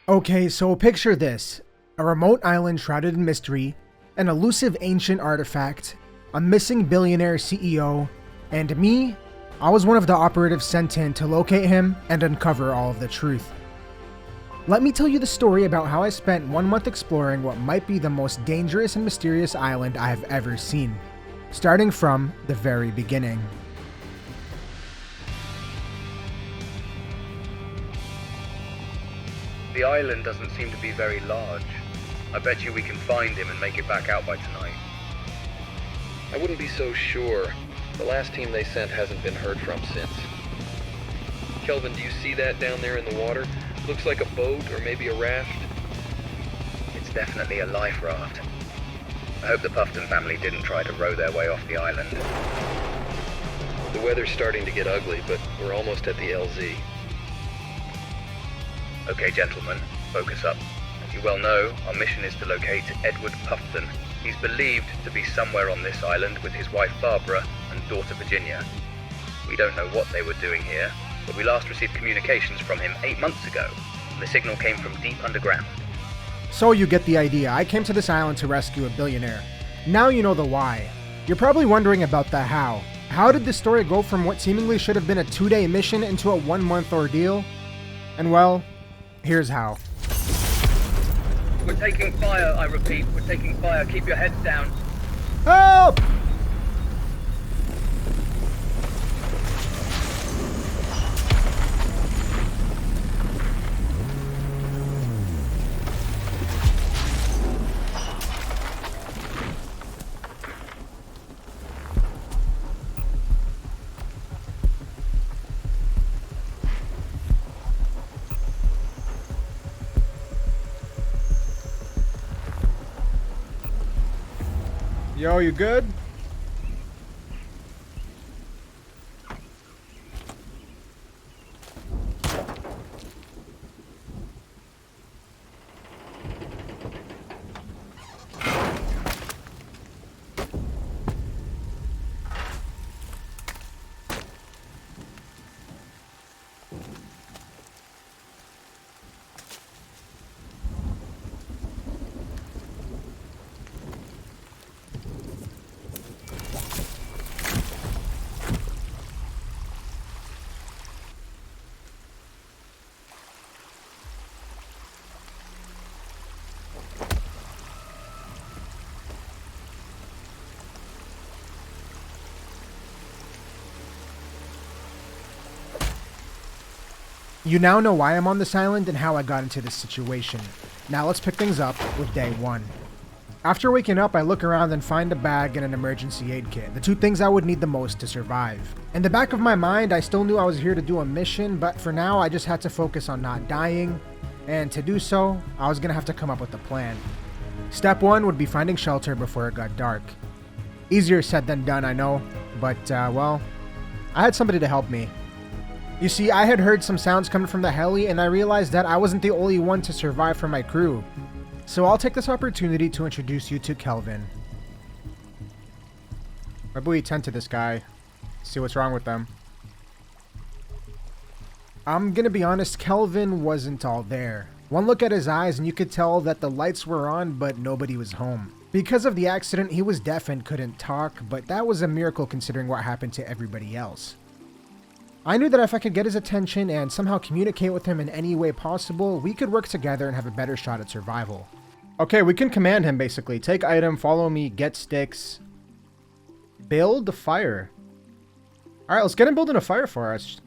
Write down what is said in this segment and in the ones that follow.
Okay, so picture this. A remote island shrouded in mystery, an elusive ancient artifact, a missing billionaire CEO, and me, I was one of the operatives sent in to locate him and uncover all of the truth. Let me tell you the story about how I spent 1 month exploring what might be the most dangerous and mysterious island I have ever seen, starting from the very beginning. The island doesn't seem to be very large. I bet you we can find him and make it back out by tonight. I wouldn't be so sure. The last team they sent hasn't been heard from since. Kelvin, do you see that down there in the water? Looks like a boat or maybe a raft. It's definitely a life raft. I hope the Puffton family didn't try to row their way off the island. The weather's starting to get ugly, but we're almost at the LZ. Okay, gentlemen, focus up. As you well know, our mission is to locate Edward Puffton. He's believed to be somewhere on this island with his wife Barbara and daughter Virginia. We don't know what they were doing here, but we last received communications from him 8 months ago, and the signal came from deep underground. So you get the idea. I came to this island to rescue a billionaire. Now you know the why. You're probably wondering about the how. How did this story go from what seemingly should have been a 2-day mission into a 1-month ordeal? And well, here's how. We're taking fire, I repeat. We're taking fire. Keep your heads down. Help! Yo, you good? You now know why I'm on this island and how I got into this situation. Now let's pick things up with day 1. After waking up, I look around and find a bag and an emergency aid kit, the 2 things I would need the most to survive. In the back of my mind, I still knew I was here to do a mission, but for now I just had to focus on not dying, and to do so, I was gonna have to come up with a plan. Step 1 would be finding shelter before it got dark. Easier said than done, I know, but well, I had somebody to help me. You see, I had heard some sounds coming from the heli, and I realized that I wasn't the only one to survive from my crew. So I'll take this opportunity to introduce you to Kelvin. Maybe we tend to this guy, see what's wrong with them. I'm gonna be honest, Kelvin wasn't all there. One look at his eyes and you could tell that the lights were on, but nobody was home. Because of the accident, he was deaf and couldn't talk, but that was a miracle considering what happened to everybody else. I knew that if I could get his attention and somehow communicate with him in any way possible, we could work together and have a better shot at survival. Okay, we can command him basically. Take item, follow me, get sticks. Build a fire. Alright, let's get him building a fire for us.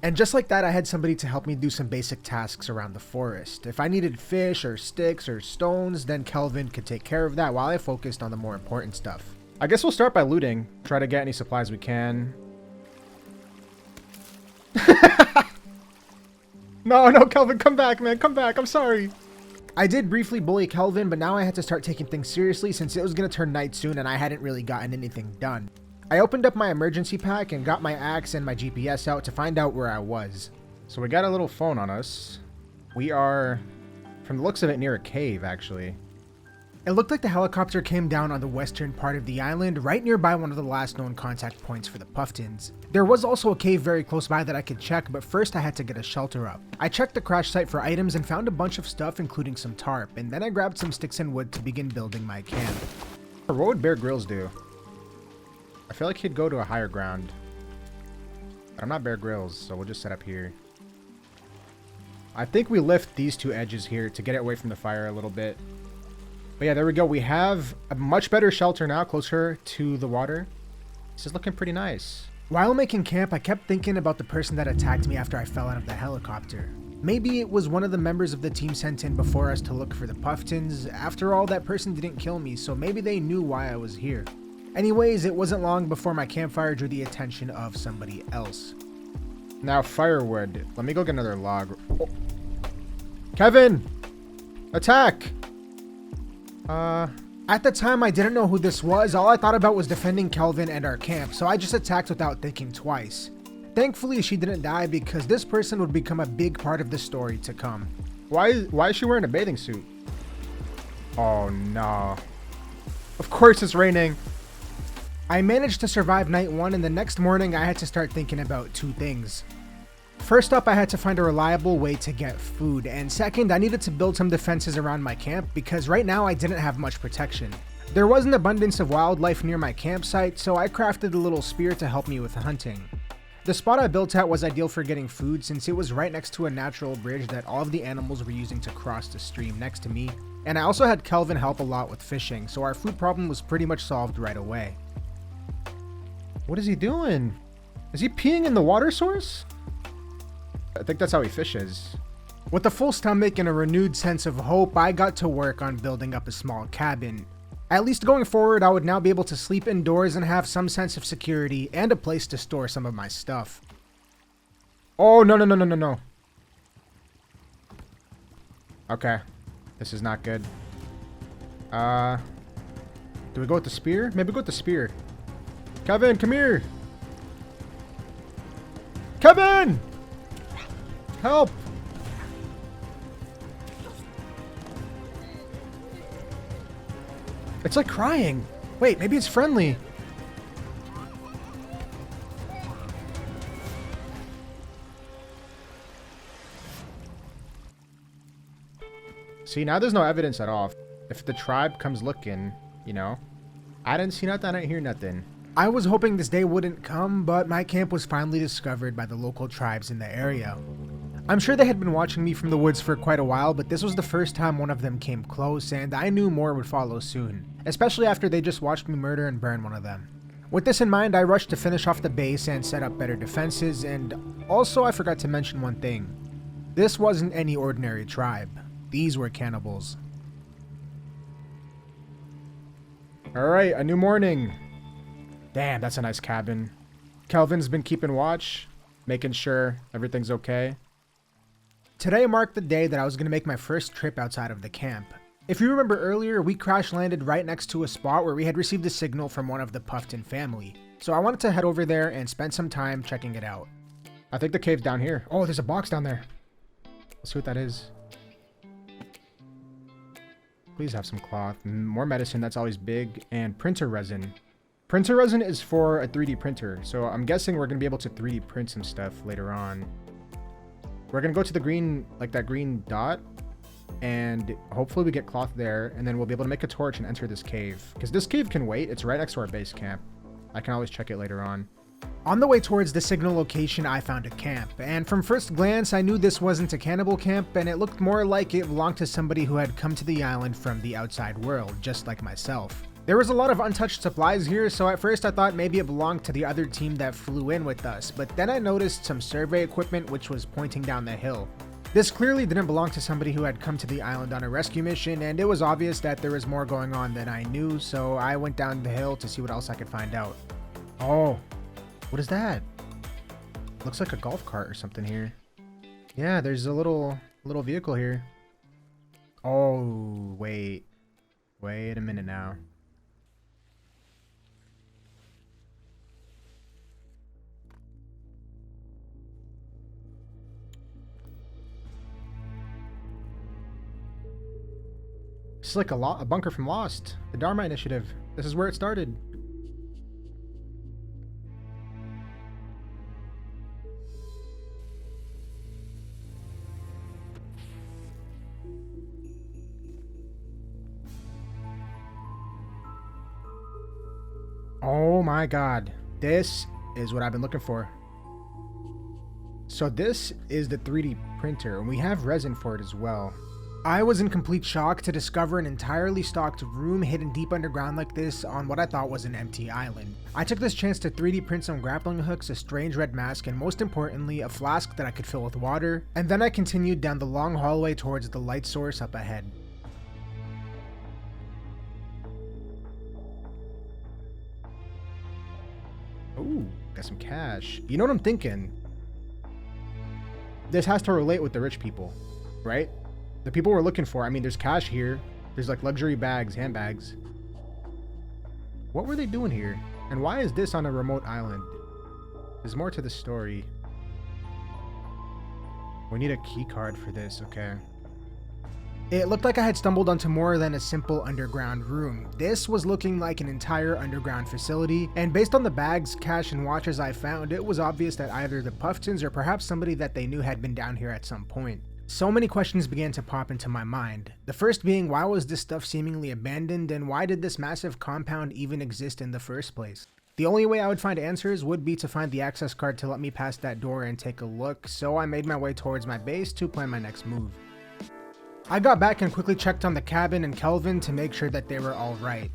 And just like that, I had somebody to help me do some basic tasks around the forest. If I needed fish or sticks or stones, then Kelvin could take care of that while I focused on the more important stuff. I guess we'll start by looting. Try to get any supplies we can. No, Kelvin, come back, man. Come back. I'm sorry. I did briefly bully Kelvin, but now I had to start taking things seriously since it was going to turn night soon and I hadn't really gotten anything done. I opened up my emergency pack and got my axe and my GPS out to find out where I was. So we got a little phone on us. We are, from the looks of it, near a cave, actually. It looked like the helicopter came down on the western part of the island, right nearby one of the last known contact points for the Puffins. There was also a cave very close by that I could check, but first I had to get a shelter up. I checked the crash site for items and found a bunch of stuff including some tarp, and then I grabbed some sticks and wood to begin building my camp. What would Bear Grylls do? I feel like he'd go to a higher ground. But I'm not Bear Grylls, so we'll just set up here. I think we lift these two edges here to get it away from the fire a little bit. But yeah, there we go. We have a much better shelter now, closer to the water. This is looking pretty nice. While making camp, I kept thinking about the person that attacked me after I fell out of the helicopter. Maybe it was one of the members of the team sent in before us to look for the Puffins. After all, that person didn't kill me, so maybe they knew why I was here. Anyways, it wasn't long before my campfire drew the attention of somebody else. Now, firewood. Let me go get another log. Oh. Kevin! Attack! At the time, I didn't know who this was. All I thought about was defending Kelvin and our camp, so I just attacked without thinking twice. Thankfully, she didn't die because this person would become a big part of the story to come. Why is she wearing a bathing suit? Oh, no. Of course it's raining. I managed to survive night 1, and the next morning I had to start thinking about 2 things. First up, I had to find a reliable way to get food, and second, I needed to build some defenses around my camp because right now I didn't have much protection. There was an abundance of wildlife near my campsite, so I crafted a little spear to help me with hunting. The spot I built at was ideal for getting food since it was right next to a natural bridge that all of the animals were using to cross the stream next to me, and I also had Kelvin help a lot with fishing, so our food problem was pretty much solved right away. What is he doing? Is he peeing in the water source? I think that's how he fishes. With a full stomach and a renewed sense of hope, I got to work on building up a small cabin. At least going forward, I would now be able to sleep indoors and have some sense of security and a place to store some of my stuff. Oh, no. Okay. This is not good. Do we go with the spear? Maybe go with the spear. Kevin, come here. Kevin! Help! It's like crying. Wait, maybe it's friendly. See, now there's no evidence at all. If the tribe comes looking, you know. I didn't see nothing, I didn't hear nothing. I was hoping this day wouldn't come, but my camp was finally discovered by the local tribes in the area. I'm sure they had been watching me from the woods for quite a while, but this was the first time one of them came close, and I knew more would follow soon, especially after they just watched me murder and burn one of them. With this in mind, I rushed to finish off the base and set up better defenses, and also I forgot to mention one thing. This wasn't any ordinary tribe. These were cannibals. Alright, a new morning. Damn, that's a nice cabin. Kelvin's been keeping watch, making sure everything's okay. Today marked the day that I was going to make my first trip outside of the camp. If you remember earlier, we crash landed right next to a spot where we had received a signal from one of the Puffin family. So I wanted to head over there and spend some time checking it out. I think the cave's down here. Oh, there's a box down there. Let's see what that is. Please have some cloth. More medicine, that's always big. And printer resin. Printer resin is for a 3D printer. So I'm guessing we're going to be able to 3D print some stuff later on. We're going to go to the green, like that green dot. And hopefully we get cloth there. And then we'll be able to make a torch and enter this cave. Because this cave can wait. It's right next to our base camp. I can always check it later on. On the way towards the signal location, I found a camp, and from first glance, I knew this wasn't a cannibal camp, and it looked more like it belonged to somebody who had come to the island from the outside world, just like myself. There was a lot of untouched supplies here, so at first I thought maybe it belonged to the other team that flew in with us, but then I noticed some survey equipment which was pointing down the hill. This clearly didn't belong to somebody who had come to the island on a rescue mission, and it was obvious that there was more going on than I knew, so I went down the hill to see what else I could find out. Oh. What is that? Looks like a golf cart or something here. Yeah, there's a little vehicle here. Oh, wait. Wait a minute now. It's like a bunker from Lost. The Dharma Initiative. This is where it started. Oh my god. This is what I've been looking for. So this is the 3D printer, and we have resin for it as well. I was in complete shock to discover an entirely stocked room hidden deep underground like this on what I thought was an empty island. I took this chance to 3D print some grappling hooks, a strange red mask, and most importantly, a flask that I could fill with water, and then I continued down the long hallway towards the light source up ahead. Ooh, got some cash. You know what I'm thinking? This has to relate with the rich people, right? The people we're looking for. I mean, there's cash here. There's like luxury bags, handbags. What were they doing here? And why is this on a remote island? There's more to the story. We need a key card for this, okay. It looked like I had stumbled onto more than a simple underground room. This was looking like an entire underground facility, and based on the bags, cash, and watches I found, it was obvious that either the Puffins or perhaps somebody that they knew had been down here at some point. So many questions began to pop into my mind. The first being, why was this stuff seemingly abandoned, and why did this massive compound even exist in the first place? The only way I would find answers would be to find the access card to let me past that door and take a look, so I made my way towards my base to plan my next move. I got back and quickly checked on the cabin and Kelvin to make sure that they were alright.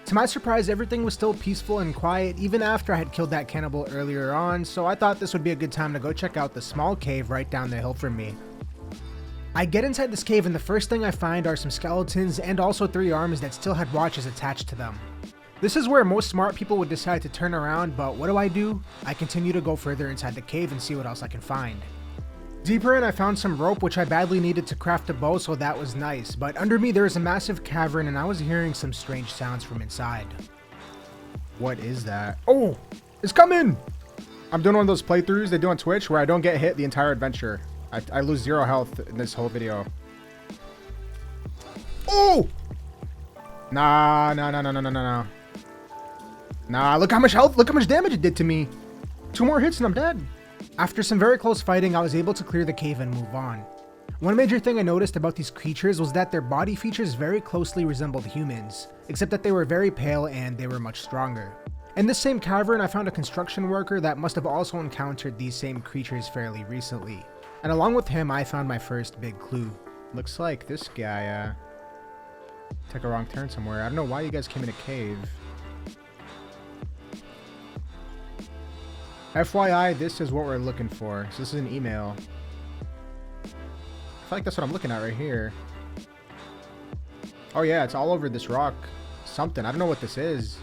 To my surprise, everything was still peaceful and quiet even after I had killed that cannibal earlier on, so I thought this would be a good time to go check out the small cave right down the hill from me. I get inside this cave and the first thing I find are some skeletons and also 3 arms that still had watches attached to them. This is where most smart people would decide to turn around, but what do? I continue to go further inside the cave and see what else I can find. Deeper in, I found some rope, which I badly needed to craft a bow, so that was nice, but under me there is a massive cavern and I was hearing some strange sounds from inside. What is that? Oh, it's coming! I'm doing one of those playthroughs they do on Twitch where I don't get hit the entire adventure. I lose 0 health in this whole video. Oh! Nah. Nah, look how much health, look how much damage it did to me. 2 more hits and I'm dead. After some very close fighting, I was able to clear the cave and move on. One major thing I noticed about these creatures was that their body features very closely resembled humans, except that they were very pale and they were much stronger. In this same cavern, I found a construction worker that must have also encountered these same creatures fairly recently. And along with him, I found my first big clue. Looks like this guy, took a wrong turn somewhere. I don't know why you guys came in a cave. FYI, this is what we're looking for. So this is an email. I feel like that's what I'm looking at right here. Oh yeah, it's all over this rock. Something. I don't know what this is.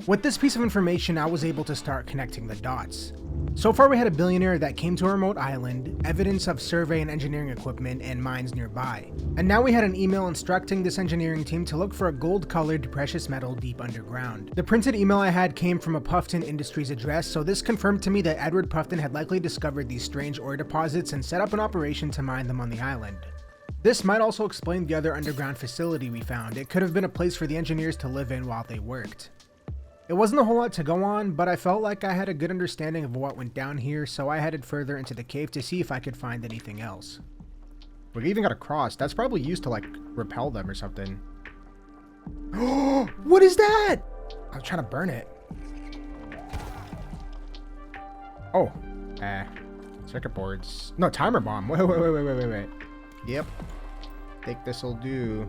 With this piece of information, I was able to start connecting the dots. So far, we had a billionaire that came to a remote island, evidence of survey and engineering equipment, and mines nearby. And now we had an email instructing this engineering team to look for a gold-colored precious metal deep underground. The printed email I had came from a Puffin Industries address, so this confirmed to me that Edward Puffin had likely discovered these strange ore deposits and set up an operation to mine them on the island. This might also explain the other underground facility we found. It could have been a place for the engineers to live in while they worked. It wasn't a whole lot to go on, but I felt like I had a good understanding of what went down here, so I headed further into the cave to see if I could find anything else. We even got a cross. That's probably used to like repel them or something. Oh, what is that? I was trying to burn it. Oh, circuit boards. No, timer bomb. Wait. Yep. Think this'll do.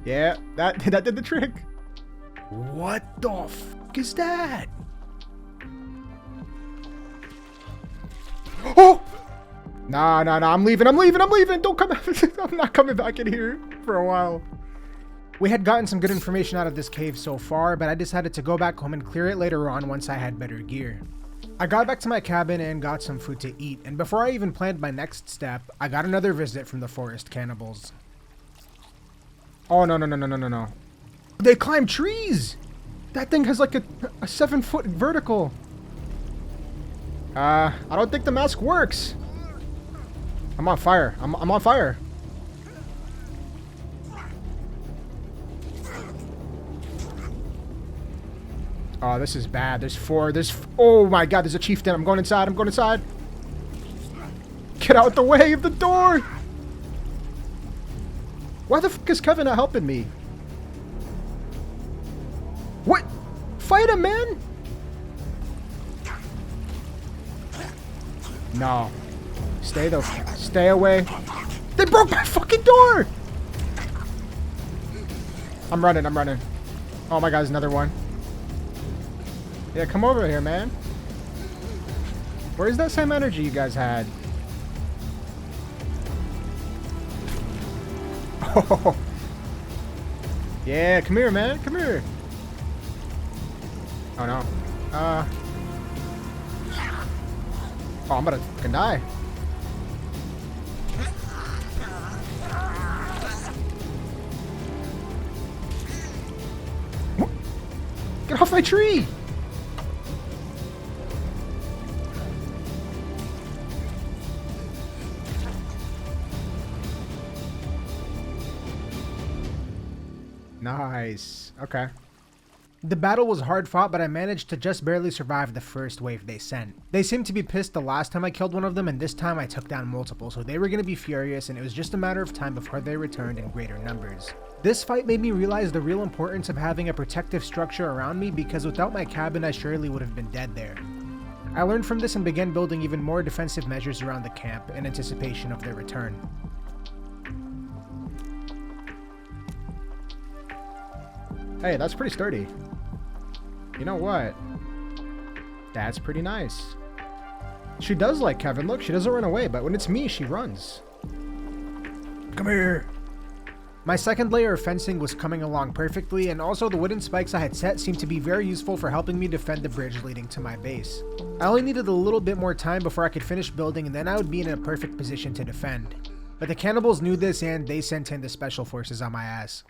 Yeah, that did the trick. What the fuck is that? Oh! Nah, I'm leaving. Don't come out. I'm not coming back in here for a while. We had gotten some good information out of this cave so far, but I decided to go back home and clear it later on once I had better gear. I got back to my cabin and got some food to eat, and before I even planned my next step, I got another visit from the forest cannibals. Oh, no. They climb trees! That thing has like a 7-foot vertical. I don't think the mask works. I'm on fire. I'm on fire. Oh, this is bad. There's 4. Oh my god, there's a chieftain. I'm going inside. I'm going inside. Get out the way of the door. Why the fuck is Kevin not helping me? What? Fight him, man. No. Stay away. They broke my fucking door. I'm running. Oh my god, there's another one. Yeah, come over here, man. Where's that same energy you guys had? Oh. Yeah, come here, man. Come here. Oh, no. Oh, I'm gonna fucking die. Get off my tree! Nice. Okay. The battle was hard fought, but I managed to just barely survive the first wave they sent. They seemed to be pissed the last time I killed one of them, and this time I took down multiple, so they were going to be furious, and it was just a matter of time before they returned in greater numbers. This fight made me realize the real importance of having a protective structure around me, because without my cabin I surely would have been dead there. I learned from this and began building even more defensive measures around the camp in anticipation of their return. Hey, that's pretty sturdy. You know what? That's pretty nice. She does like Kevin. Look, she doesn't run away, but when it's me, she runs. Come here. My second layer of fencing was coming along perfectly, and also the wooden spikes I had set seemed to be very useful for helping me defend the bridge leading to my base. I only needed a little bit more time before I could finish building, and then I would be in a perfect position to defend. But the cannibals knew this, and they sent in the special forces on my ass.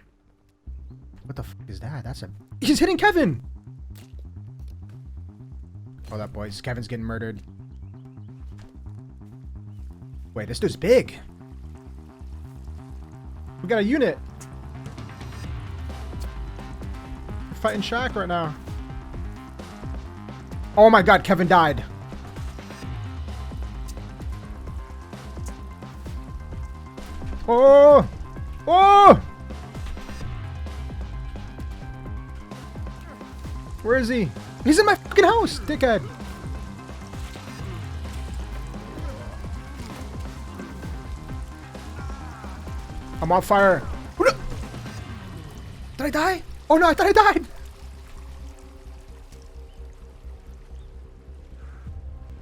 What the fuck is that? He's hitting Kevin! Hold up, boys. Kevin's getting murdered. Wait, this dude's big. We got a unit. We're fighting Shaq right now. Oh my god, Kevin died. Oh! Oh! Where is he? He's in my fucking house, dickhead. I'm on fire. Did I die? Oh no, I thought I died.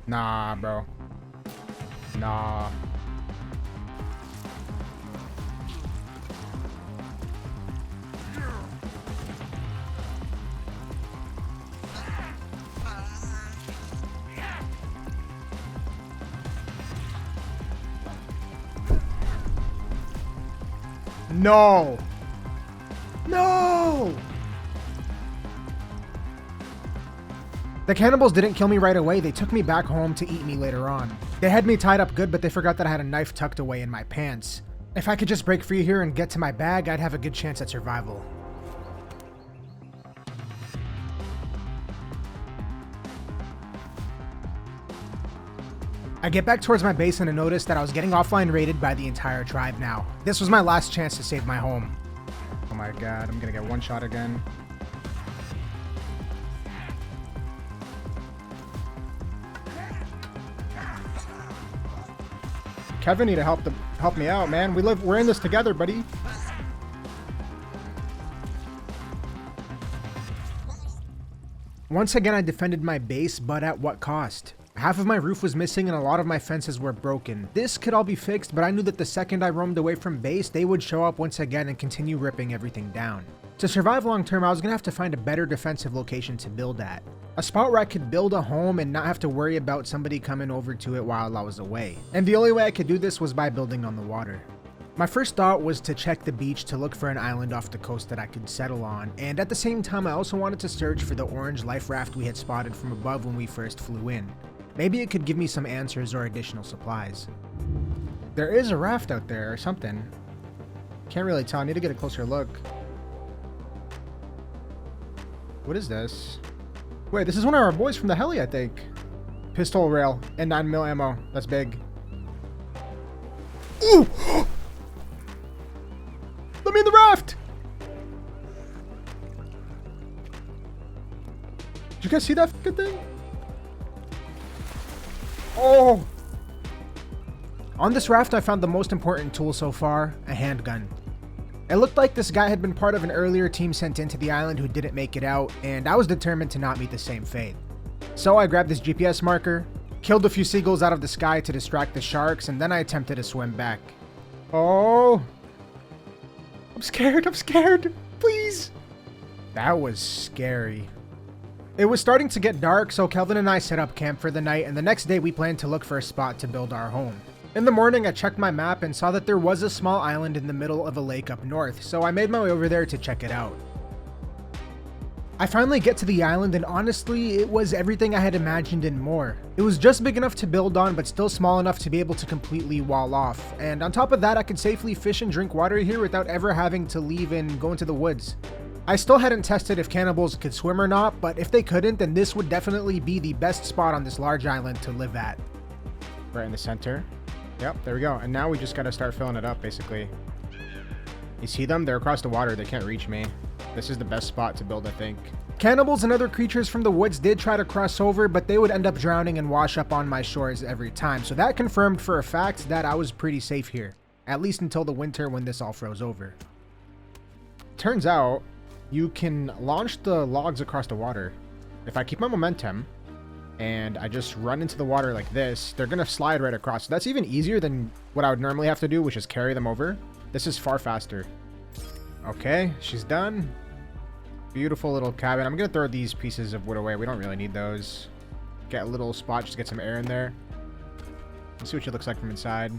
Nah, bro. Nah. No! No! The cannibals didn't kill me right away, they took me back home to eat me later on. They had me tied up good, but they forgot that I had a knife tucked away in my pants. If I could just break free here and get to my bag, I'd have a good chance at survival. I get back towards my base and I notice that I was getting offline raided by the entire tribe now. This was my last chance to save my home. Oh my god, I'm gonna get one shot again. Kevin need to help me out, man. We're in this together, buddy. Once again, I defended my base, but at what cost? Half of my roof was missing and a lot of my fences were broken. This could all be fixed, but I knew that the second I roamed away from base, they would show up once again and continue ripping everything down. To survive long term, I was gonna have to find a better defensive location to build at. A spot where I could build a home and not have to worry about somebody coming over to it while I was away. And the only way I could do this was by building on the water. My first thought was to check the beach to look for an island off the coast that I could settle on, and at the same time I also wanted to search for the orange life raft we had spotted from above when we first flew in. Maybe it could give me some answers or additional supplies. There is a raft out there or something. Can't really tell, I need to get a closer look. What is this? Wait, this is one of our boys from the heli, I think. Pistol rail and 9mm ammo. That's big. Ooh! Let me in the raft! Did you guys see that fucking thing? Oh! On this raft, I found the most important tool so far, a handgun. It looked like this guy had been part of an earlier team sent into the island who didn't make it out, and I was determined to not meet the same fate. So I grabbed this GPS marker, killed a few seagulls out of the sky to distract the sharks, and then I attempted to swim back. Oh! I'm scared, please! That was scary. It was starting to get dark, so Kelvin and I set up camp for the night, and the next day we planned to look for a spot to build our home. In the morning, I checked my map and saw that there was a small island in the middle of a lake up north, so I made my way over there to check it out. I finally get to the island, and honestly, it was everything I had imagined and more. It was just big enough to build on, but still small enough to be able to completely wall off. And on top of that, I could safely fish and drink water here without ever having to leave and go into the woods. I still hadn't tested if cannibals could swim or not, but if they couldn't, then this would definitely be the best spot on this large island to live at. Right in the center. Yep, there we go. And now we just gotta start filling it up, basically. You see them? They're across the water. They can't reach me. This is the best spot to build, I think. Cannibals and other creatures from the woods did try to cross over, but they would end up drowning and wash up on my shores every time. So that confirmed for a fact that I was pretty safe here. At least until the winter when this all froze over. Turns out, you can launch the logs across the water. If I keep my momentum, and I just run into the water like this, they're gonna slide right across. So that's even easier than what I would normally have to do, which is carry them over. This is far faster. Okay, she's done. Beautiful little cabin. I'm gonna throw these pieces of wood away. We don't really need those. Get a little spot just to get some air in there. Let's see what she looks like from inside.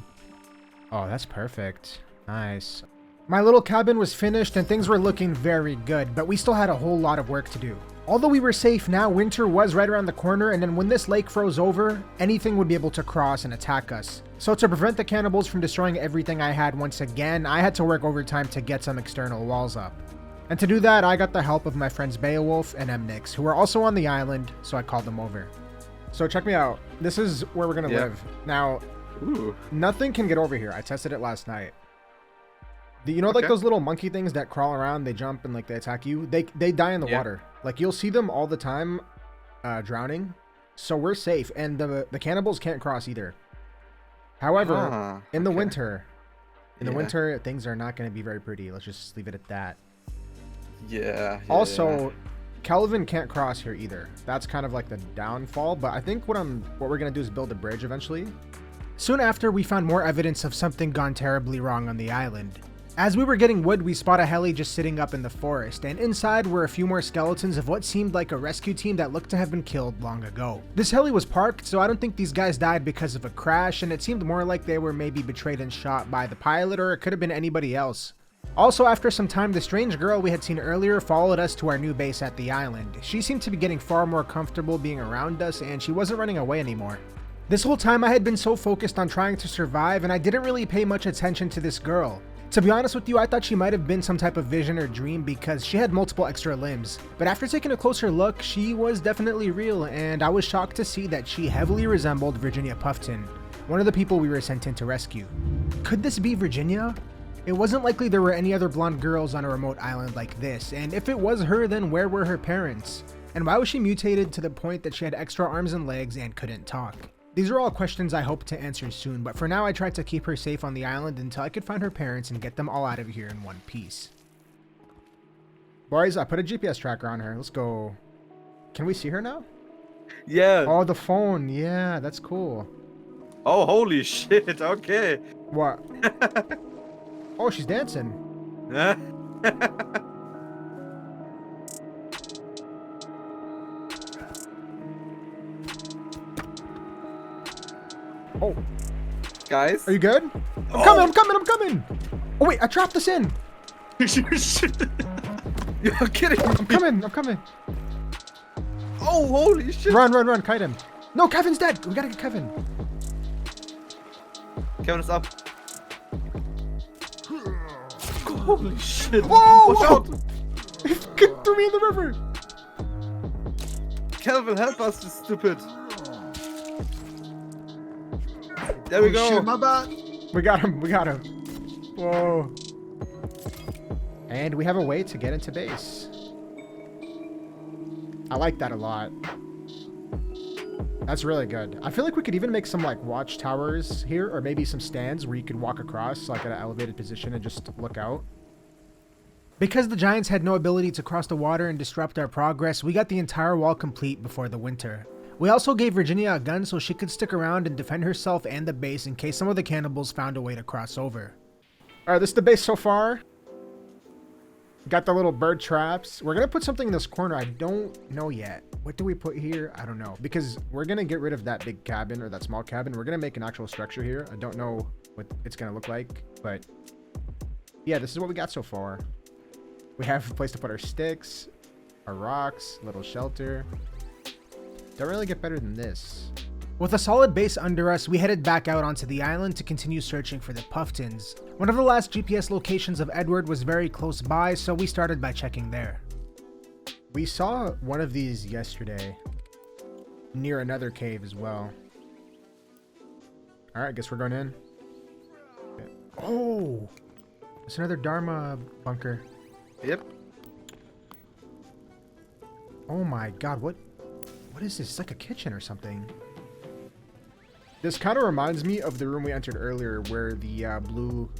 Oh, that's perfect. Nice. My little cabin was finished and things were looking very good, but we still had a whole lot of work to do. Although we were safe now, winter was right around the corner, and then when this lake froze over, anything would be able to cross and attack us. So to prevent the cannibals from destroying everything I had once again, I had to work overtime to get some external walls up. And to do that, I got the help of my friends Beowulf and EmNix, who were also on the island, so I called them over. So check me out. This is where we're gonna live. Now, nothing can get over here. I tested it last night. You know, like those little monkey things that crawl around, they jump and like they attack you? They die in the water. Like you'll see them all the time drowning. So we're safe, and the cannibals can't cross either. However, in the winter, things are not going to be very pretty. Let's just leave it at that. Also, Kelvin can't cross here either. That's kind of like the downfall, but I think what we're going to do is build a bridge eventually. Soon after, we found more evidence of something gone terribly wrong on the island. As we were getting wood, we spot a heli just sitting up in the forest, and inside were a few more skeletons of what seemed like a rescue team that looked to have been killed long ago. This heli was parked, so I don't think these guys died because of a crash, and it seemed more like they were maybe betrayed and shot by the pilot, or it could have been anybody else. Also, after some time, the strange girl we had seen earlier followed us to our new base at the island. She seemed to be getting far more comfortable being around us, and she wasn't running away anymore. This whole time I had been so focused on trying to survive, and I didn't really pay much attention to this girl. To be honest with you, I thought she might have been some type of vision or dream because she had multiple extra limbs. But after taking a closer look, she was definitely real, and I was shocked to see that she heavily resembled Virginia Puffton, one of the people we were sent in to rescue. Could this be Virginia? It wasn't likely there were any other blonde girls on a remote island like this, and if it was her, then where were her parents? And why was she mutated to the point that she had extra arms and legs and couldn't talk? These are all questions I hope to answer soon, but for now I tried to keep her safe on the island until I could find her parents and get them all out of here in one piece. Boys, I put a GPS tracker on her. Let's go. Can we see her now? Yeah. Oh, the phone. Yeah, that's cool. Oh, holy shit. Okay. What? Oh, she's dancing. Oh. Guys? Are you good? I'm coming! Oh wait, I trapped this in! You're kidding me. I'm coming! Oh, holy shit! Run, kite him. No, Kevin's dead! We gotta get Kevin. Kevin's up. Holy shit! Whoa! Watch out! He threw me in the river! Kelvin, help us, you stupid. There we go. Shit, my bad. We got him. We got him. Whoa. And we have a way to get into base. I like that a lot. That's really good. I feel like we could even make some like watchtowers here, or maybe some stands where you could walk across like at an elevated position and just look out. Because the Giants had no ability to cross the water and disrupt our progress, we got the entire wall complete before the winter. We also gave Virginia a gun so she could stick around and defend herself and the base in case some of the cannibals found a way to cross over. Alright, this is the base so far. Got the little bird traps. We're gonna put something in this corner. I don't know yet. What do we put here? I don't know. Because we're gonna get rid of that big cabin or that small cabin. We're gonna make an actual structure here. I don't know what it's gonna look like, but yeah, this is what we got so far. We have a place to put our sticks, our rocks, little shelter. Don't really get better than this. With a solid base under us, we headed back out onto the island to continue searching for the Puffins. One of the last GPS locations of Edward was very close by, so we started by checking there. We saw one of these yesterday near another cave as well. All right, I guess we're going in. Okay. Oh, it's another Dharma bunker. Yep. Oh my God, what is this? It's like a kitchen or something. This kind of reminds me of the room we entered earlier where the blue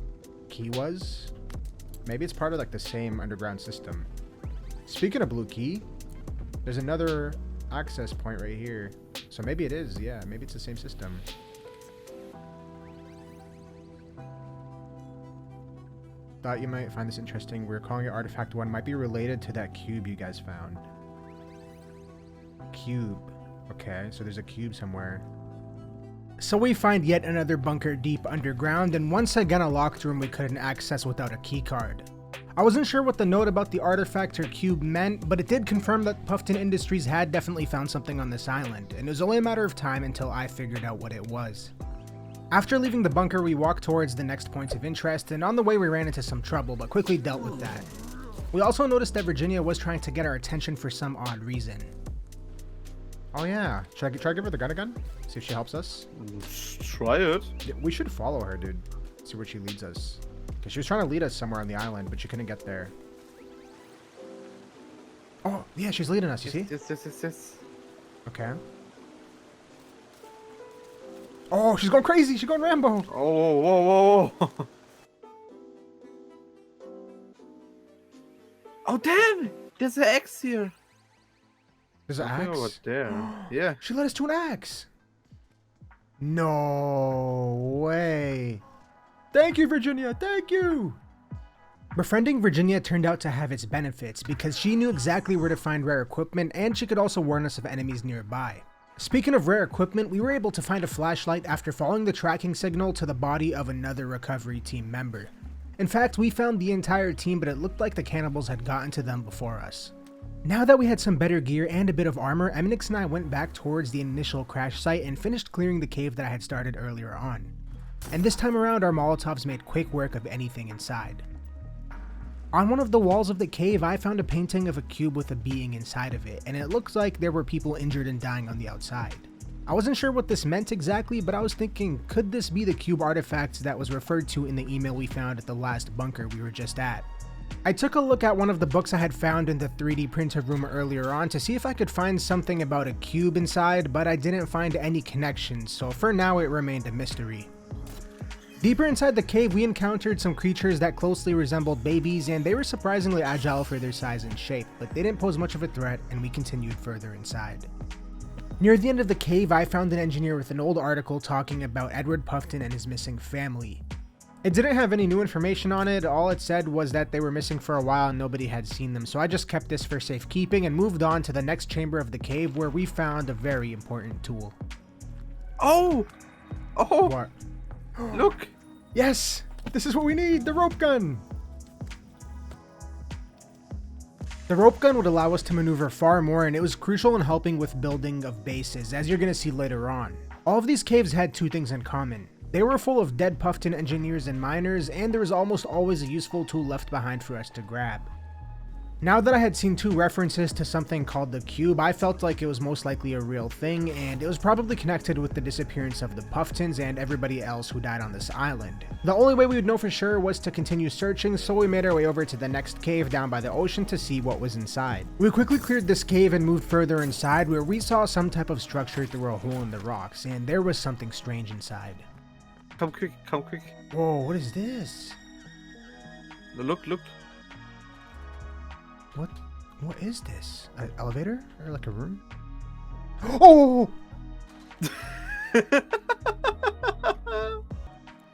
key was. Maybe it's part of like the same underground system. Speaking of blue key, there's another access point right here. So maybe it is, yeah, maybe it's the same system. Thought you might find this interesting. We're calling it Artifact 1. Might be related to that cube you guys found. Cube. Okay, so there's a cube somewhere. So we find yet another bunker deep underground, and once again a locked room we couldn't access without a keycard. I wasn't sure what the note about the artifact or cube meant, but it did confirm that Puffton Industries had definitely found something on this island, and it was only a matter of time until I figured out what it was. After leaving the bunker, we walked towards the next points of interest, and on the way we ran into some trouble, but quickly dealt with that. We also noticed that Virginia was trying to get our attention for some odd reason. Oh yeah, should I try to give her the gun again? See if she helps us? Try it. Yeah, we should follow her, dude. See where she leads us. Because she was trying to lead us somewhere on the island, but she couldn't get there. Oh, yeah, she's leading us, you see? Yes. Okay. Oh, she's going crazy. She's going Rambo. Oh, whoa. Oh, damn! There's an X here. There's an Oh, axe. what's there? Yeah. She led us to an axe. No way. Thank you, Virginia. Thank you. Befriending Virginia turned out to have its benefits because she knew exactly where to find rare equipment, and she could also warn us of enemies nearby. Speaking of rare equipment, we were able to find a flashlight after following the tracking signal to the body of another recovery team member. In fact, we found the entire team, but it looked like the cannibals had gotten to them before us. Now that we had some better gear and a bit of armor, EmNix and I went back towards the initial crash site and finished clearing the cave that I had started earlier on. And this time around, our Molotovs made quick work of anything inside. On one of the walls of the cave, I found a painting of a cube with a being inside of it, and it looks like there were people injured and dying on the outside. I wasn't sure what this meant exactly, but I was thinking, could this be the cube artifact that was referred to in the email we found at the last bunker we were just at? I took a look at one of the books I had found in the 3D printer room earlier on to see if I could find something about a cube inside, but I didn't find any connections, so for now it remained a mystery. Deeper inside the cave, we encountered some creatures that closely resembled babies, and they were surprisingly agile for their size and shape, but they didn't pose much of a threat, and we continued further inside. Near the end of the cave, I found an engineer with an old article talking about Edward Puffton and his missing family. It didn't have any new information on it. All it said was that they were missing for a while and nobody had seen them, so I just kept this for safekeeping and moved on to the next chamber of the cave, where we found a very important tool. Oh! What? Look! Yes! This is what we need! The rope gun! The rope gun would allow us to maneuver far more, and it was crucial in helping with building of bases, as you're going to see later on. All of these caves had two things in common. They were full of dead Puffton engineers and miners, and there was almost always a useful tool left behind for us to grab. Now that I had seen 2 references to something called the Cube, I felt like it was most likely a real thing, and it was probably connected with the disappearance of the Puffins and everybody else who died on this island. The only way we would know for sure was to continue searching, so we made our way over to the next cave down by the ocean to see what was inside. We quickly cleared this cave and moved further inside, where we saw some type of structure through a hole in the rocks, and there was something strange inside. Come quick, come quick. Whoa, what is this? Look. What is this? An elevator? Or like a room? Oh!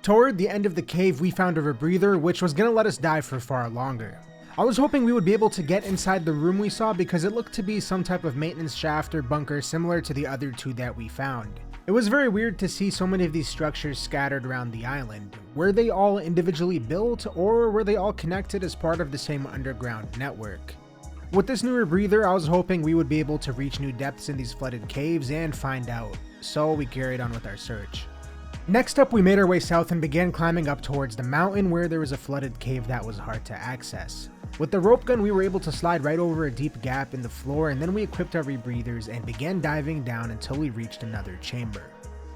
Toward the end of the cave, we found a rebreather, which was gonna let us dive for far longer. I was hoping we would be able to get inside the room we saw because it looked to be some type of maintenance shaft or bunker similar to the other 2 that we found. It was very weird to see so many of these structures scattered around the island. Were they all individually built, or were they all connected as part of the same underground network? With this new rebreather, I was hoping we would be able to reach new depths in these flooded caves and find out, so we carried on with our search. Next up, we made our way south and began climbing up towards the mountain where there was a flooded cave that was hard to access. With the rope gun, we were able to slide right over a deep gap in the floor, and then we equipped our rebreathers and began diving down until we reached another chamber.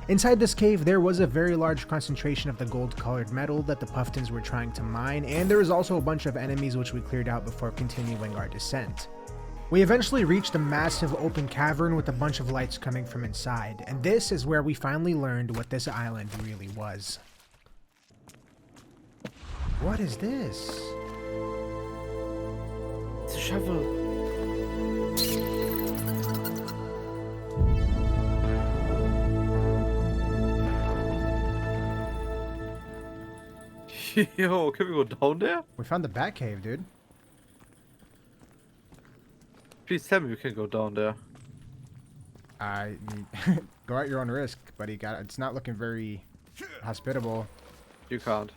Inside this cave, there was a very large concentration of the gold-colored metal that the Puffins were trying to mine, and there was also a bunch of enemies which we cleared out before continuing our descent. We eventually reached a massive open cavern with a bunch of lights coming from inside, and this is where we finally learned what this island really was. What is this? It's a shovel. Yo, can we go down there? We found the Bat Cave, dude. Please tell me we can go down there. Go at your own risk, buddy. It's not looking very hospitable. You can't.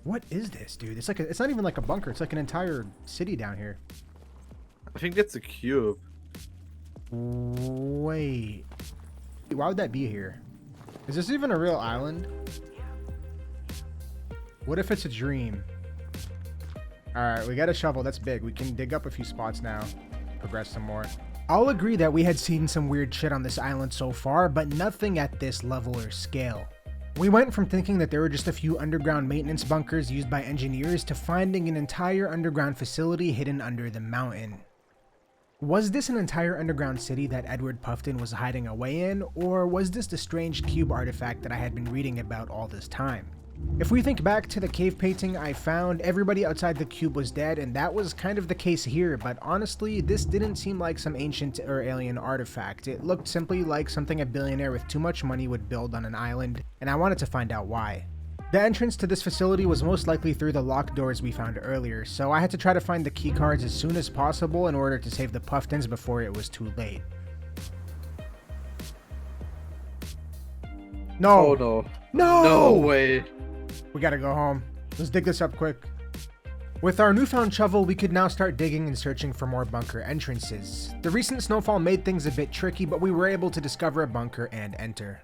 What is this, dude? It's not even like a bunker. It's like an entire city down here. I think that's a cube. Wait. Why would that be here? Is this even a real island? What if it's a dream? Alright, we got a shovel. That's big. We can dig up a few spots now. Progress some more. I'll agree that we had seen some weird shit on this island so far, but nothing at this level or scale. We went from thinking that there were just a few underground maintenance bunkers used by engineers to finding an entire underground facility hidden under the mountain. Was this an entire underground city that Edward Puffton was hiding away in, or was this the strange cube artifact that I had been reading about all this time? If we think back to the cave painting I found, everybody outside the cube was dead, and that was kind of the case here, but honestly, this didn't seem like some ancient or alien artifact. It looked simply like something a billionaire with too much money would build on an island, and I wanted to find out why. The entrance to this facility was most likely through the locked doors we found earlier, so I had to try to find the key cards as soon as possible in order to save the Puffins before it was too late. No! Oh no. No! No way. We gotta go home. Let's dig this up quick. With our newfound shovel, we could now start digging and searching for more bunker entrances. The recent snowfall made things a bit tricky, but we were able to discover a bunker and enter.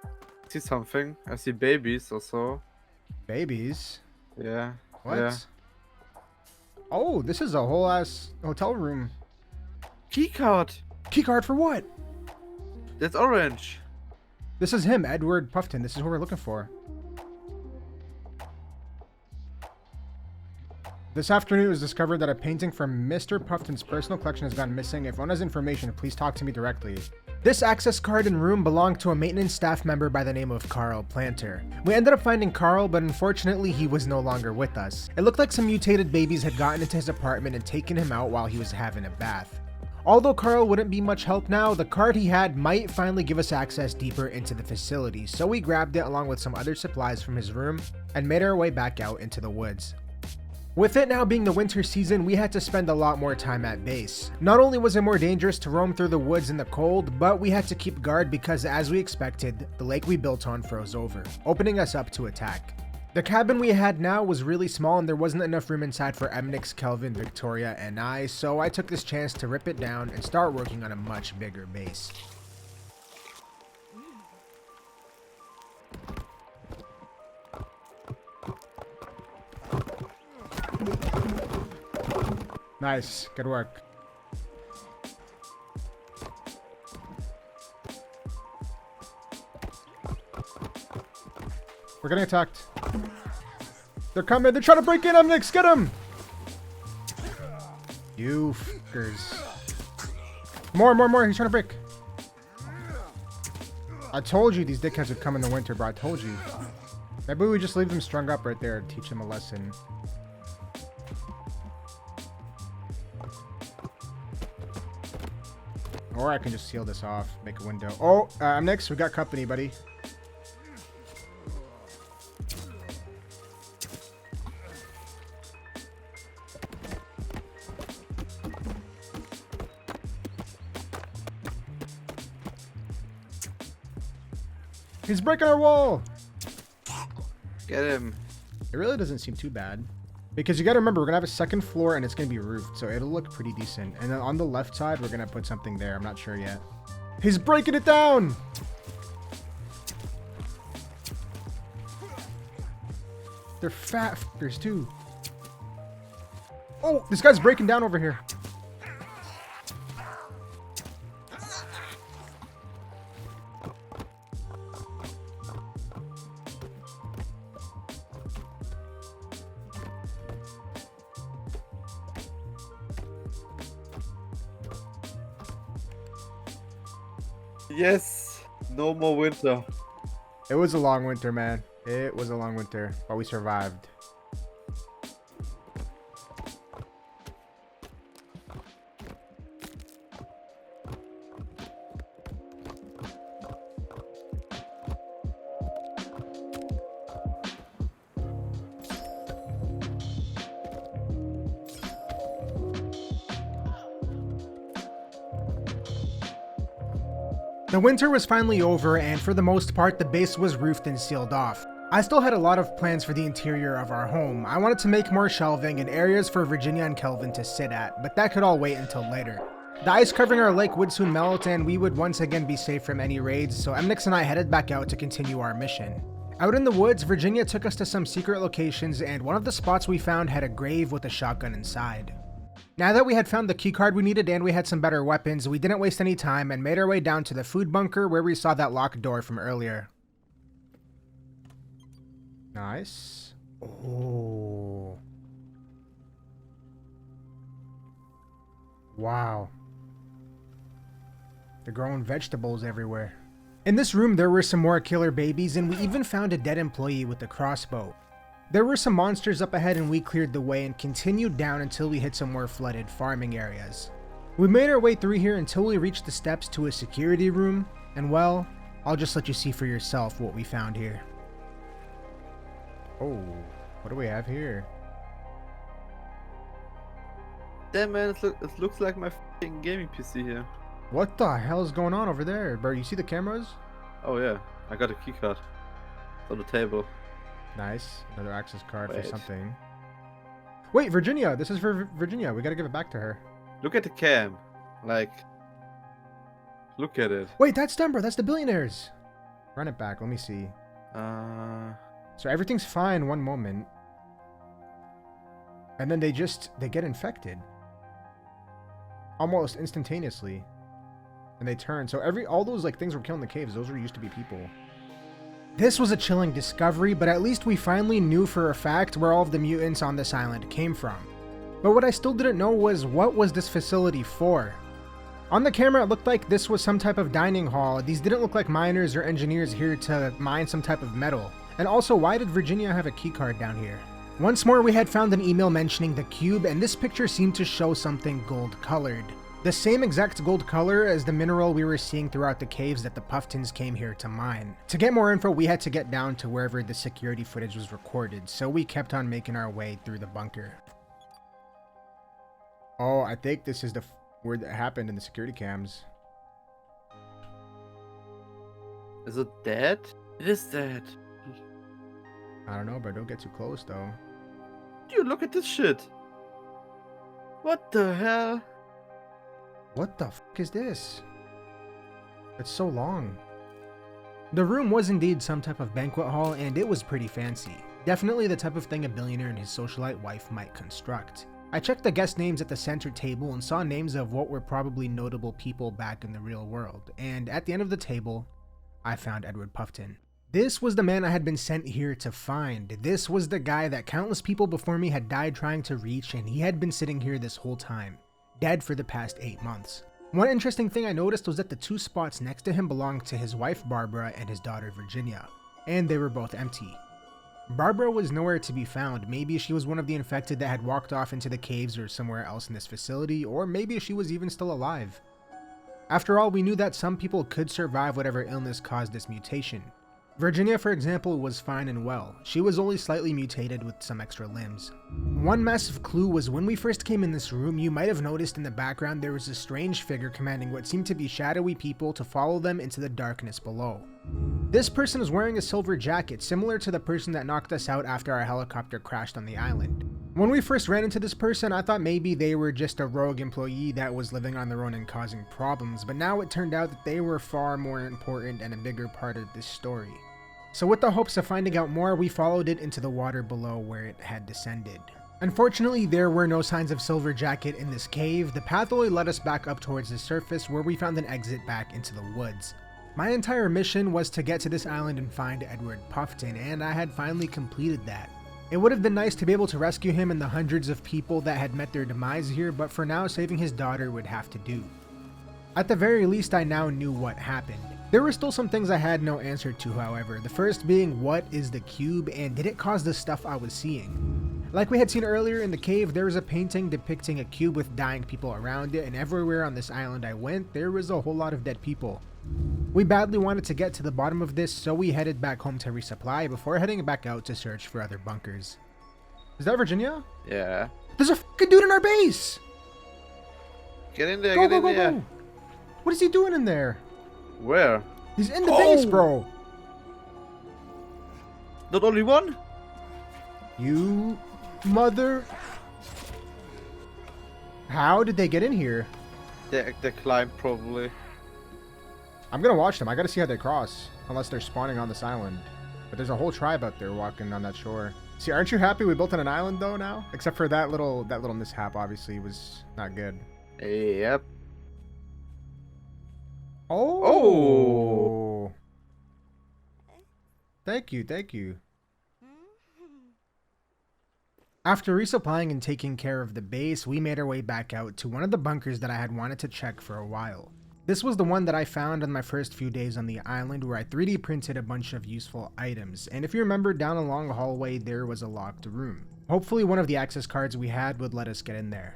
I see something. I see babies also. Babies? Yeah. What? Yeah. Oh, this is a whole ass hotel room. Keycard. Keycard for what? That's orange. This is him, Edward Puffton. This is what we're looking for. This afternoon it was discovered that a painting from Mr. Puffton's personal collection has gone missing. If one has information, please talk to me directly. This access card and room belonged to a maintenance staff member by the name of Carl Planter. We ended up finding Carl, but unfortunately he was no longer with us. It looked like some mutated babies had gotten into his apartment and taken him out while he was having a bath. Although Carl wouldn't be much help now, the card he had might finally give us access deeper into the facility, so we grabbed it along with some other supplies from his room and made our way back out into the woods. With it now being the winter season, we had to spend a lot more time at base. Not only was it more dangerous to roam through the woods in the cold, but we had to keep guard because, as we expected, the lake we built on froze over, opening us up to attack. The cabin we had now was really small and there wasn't enough room inside for EmNix, Kelvin, Victoria, and I, so I took this chance to rip it down and start working on a much bigger base. Nice. Good work. We're getting attacked. They're coming. They're trying to break in. EmNix, get him! You fuckers. More. He's trying to break. I told you these dickheads would come in the winter, bro. I told you. Maybe we just leave them strung up right there and teach them a lesson. Or I can just seal this off, make a window. Oh, EmNix, we got company, buddy. He's breaking our wall! Get him. It really doesn't seem too bad. Because you gotta remember, we're gonna have a second floor and it's gonna be roofed, so it'll look pretty decent. And then on the left side, we're gonna put something there. I'm not sure yet. He's breaking it down! They're fat fuckers too. Oh, this guy's breaking down over here. Yes. No more winter. It was a long winter, man. It was a long winter, but we survived. The winter was finally over, and for the most part, the base was roofed and sealed off. I still had a lot of plans for the interior of our home. I wanted to make more shelving and areas for Virginia and Kelvin to sit at, but that could all wait until later. The ice covering our lake would soon melt, and we would once again be safe from any raids, so EmNix and I headed back out to continue our mission. Out in the woods, Virginia took us to some secret locations, and one of the spots we found had a grave with a shotgun inside. Now that we had found the keycard we needed and we had some better weapons, we didn't waste any time and made our way down to the food bunker where we saw that locked door from earlier. Nice. Oh. Wow. They're growing vegetables everywhere. In this room, there were some more killer babies, and we even found a dead employee with a crossbow. There were some monsters up ahead, and we cleared the way and continued down until we hit some more flooded farming areas. We made our way through here until we reached the steps to a security room, and well, I'll just let you see for yourself what we found here. Oh, what do we have here? Damn man, it looks like my f***ing gaming PC here. What the hell is going on over there, bro? You see the cameras? Oh yeah, I got a keycard. It's on the table. Nice. Another access card for Wait. something. Wait, Virginia. This is for Virginia. We gotta give it back to her. Look at the cam. Like, look at it. Wait, that's them, bro. That's the billionaires. Run it back. Let me see. So everything's fine one moment. And then they get infected. Almost instantaneously. And they turn. So all those like things were killing the caves. Those were used to be people. This was a chilling discovery, but at least we finally knew for a fact where all of the mutants on this island came from. But what I still didn't know was, what was this facility for? On the camera, it looked like this was some type of dining hall. These didn't look like miners or engineers here to mine some type of metal. And also, why did Virginia have a keycard down here? Once more, we had found an email mentioning the cube, and this picture seemed to show something gold-colored. The same exact gold color as the mineral we were seeing throughout the caves that the Puffins came here to mine. To get more info, we had to get down to wherever the security footage was recorded, so we kept on making our way through the bunker. Oh, I think this is where that happened in the security cams. Is it dead? It is dead. I don't know, but don't get too close though. Dude, look at this shit. What the hell? What the fuck is this? It's so long. The room was indeed some type of banquet hall, and it was pretty fancy. Definitely the type of thing a billionaire and his socialite wife might construct. I checked the guest names at the center table and saw names of what were probably notable people back in the real world, and at the end of the table, I found Edward Puffton. This was the man I had been sent here to find. This was the guy that countless people before me had died trying to reach, and he had been sitting here this whole time, dead for the past 8 months. One interesting thing I noticed was that the 2 spots next to him belonged to his wife Barbara and his daughter Virginia, and they were both empty. Barbara was nowhere to be found. Maybe she was one of the infected that had walked off into the caves or somewhere else in this facility, or maybe she was even still alive. After all, we knew that some people could survive whatever illness caused this mutation. Virginia, for example, was fine and well. She was only slightly mutated with some extra limbs. One massive clue was when we first came in this room, you might have noticed in the background there was a strange figure commanding what seemed to be shadowy people to follow them into the darkness below. This person was wearing a silver jacket, similar to the person that knocked us out after our helicopter crashed on the island. When we first ran into this person, I thought maybe they were just a rogue employee that was living on their own and causing problems, but now it turned out that they were far more important and a bigger part of this story. So with the hopes of finding out more, we followed it into the water below where it had descended. Unfortunately, there were no signs of Silver Jacket in this cave. The path only led us back up towards the surface where we found an exit back into the woods. My entire mission was to get to this island and find Edward Puffton, and I had finally completed that. It would have been nice to be able to rescue him and the hundreds of people that had met their demise here, but for now, saving his daughter would have to do. At the very least, I now knew what happened. There were still some things I had no answer to, however, the first being what is the cube and did it cause the stuff I was seeing? Like we had seen earlier in the cave, there was a painting depicting a cube with dying people around it, and everywhere on this island I went, there was a whole lot of dead people. We badly wanted to get to the bottom of this, so we headed back home to resupply before heading back out to search for other bunkers. Is that Virginia? Yeah. There's a fucking dude in our base! Get in there, Go, get go, in go, there. go! What is he doing in there? Where? He's in the base, bro! Not only one? You mother... How did they get in here? They climbed probably. I'm gonna watch them. I gotta see how they cross. Unless they're spawning on this island. But there's a whole tribe out there walking on that shore. See, aren't you happy we built on an island though now? Except for that little mishap obviously was not good. Yep. Oh! Thank you, thank you. After resupplying and taking care of the base, we made our way back out to one of the bunkers that I had wanted to check for a while. This was the one that I found on my first few days on the island where I 3D printed a bunch of useful items, and if you remember, down a long hallway there was a locked room. Hopefully one of the access cards we had would let us get in there.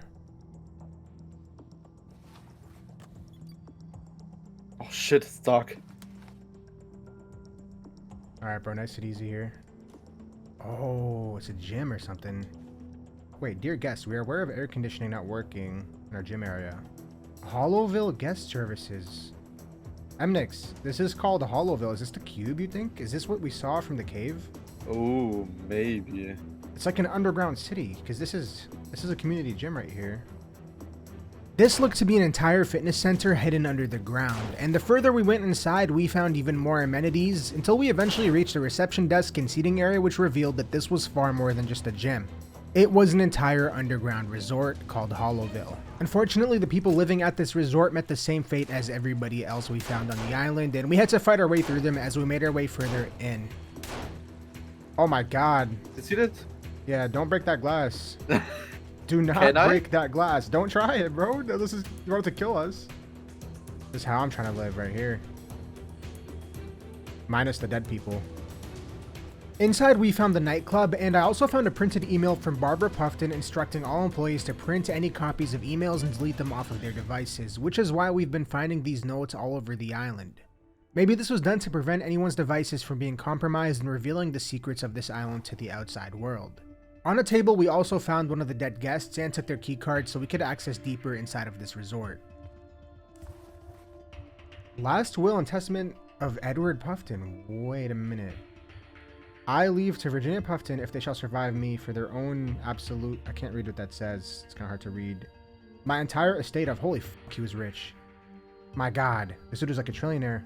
Oh shit, it's dark. Alright, bro, nice and easy here. Oh, it's a gym or something. Wait, dear guests, we are aware of air conditioning not working in our gym area. Hollowville guest services. EmNix, this is called Hollowville. Is this the cube, you think? Is this what we saw from the cave? Oh, maybe. It's like an underground city, because this is a community gym right here. This looked to be an entire fitness center hidden under the ground, and the further we went inside, we found even more amenities until we eventually reached the reception desk and seating area, which revealed that this was far more than just a gym. It was an entire underground resort called Hollowville. Unfortunately, the people living at this resort met the same fate as everybody else we found on the island, and we had to fight our way through them as we made our way further in. Oh my god. Did you see that? Yeah, don't break that glass. Do not break that glass. Don't try it, bro. No, this is, you want it to kill us. This is how I'm trying to live right here. Minus the dead people. Inside, we found the nightclub, and I also found a printed email from Barbara Puffton instructing all employees to print any copies of emails and delete them off of their devices, which is why we've been finding these notes all over the island. Maybe this was done to prevent anyone's devices from being compromised and revealing the secrets of this island to the outside world. On a table, we also found one of the dead guests and took their keycard so we could access deeper inside of this resort. Last will and testament of Edward Puffton. Wait a minute. I leave to Virginia Puffton if they shall survive me for their own absolute... I can't read what that says. It's kind of hard to read. My entire estate of... Holy fuck, he was rich. My god. This dude is like a trillionaire.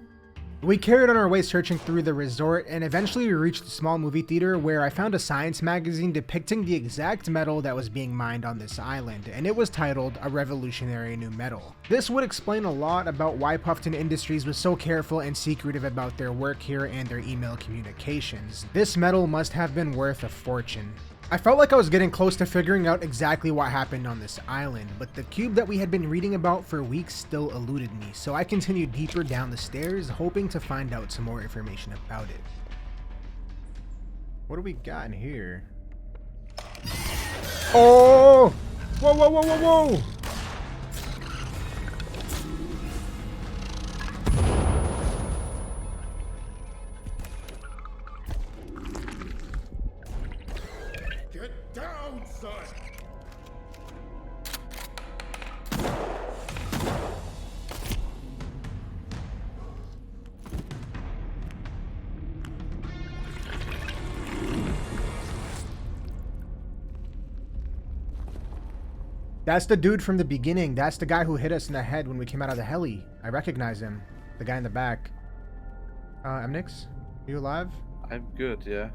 We carried on our way searching through the resort, and eventually we reached a small movie theater where I found a science magazine depicting the exact metal that was being mined on this island, and it was titled A Revolutionary New Metal. This would explain a lot about why Puffton Industries was so careful and secretive about their work here and their email communications. This metal must have been worth a fortune. I felt like I was getting close to figuring out exactly what happened on this island, but the cube that we had been reading about for weeks still eluded me, so I continued deeper down the stairs, hoping to find out some more information about it. What do we got in here? Oh! Whoa, whoa, whoa, whoa, whoa! Get down, son! That's the dude from the beginning. That's the guy who hit us in the head when we came out of the heli. I recognize him. The guy in the back. EmNix? Are you alive? I'm good, yeah.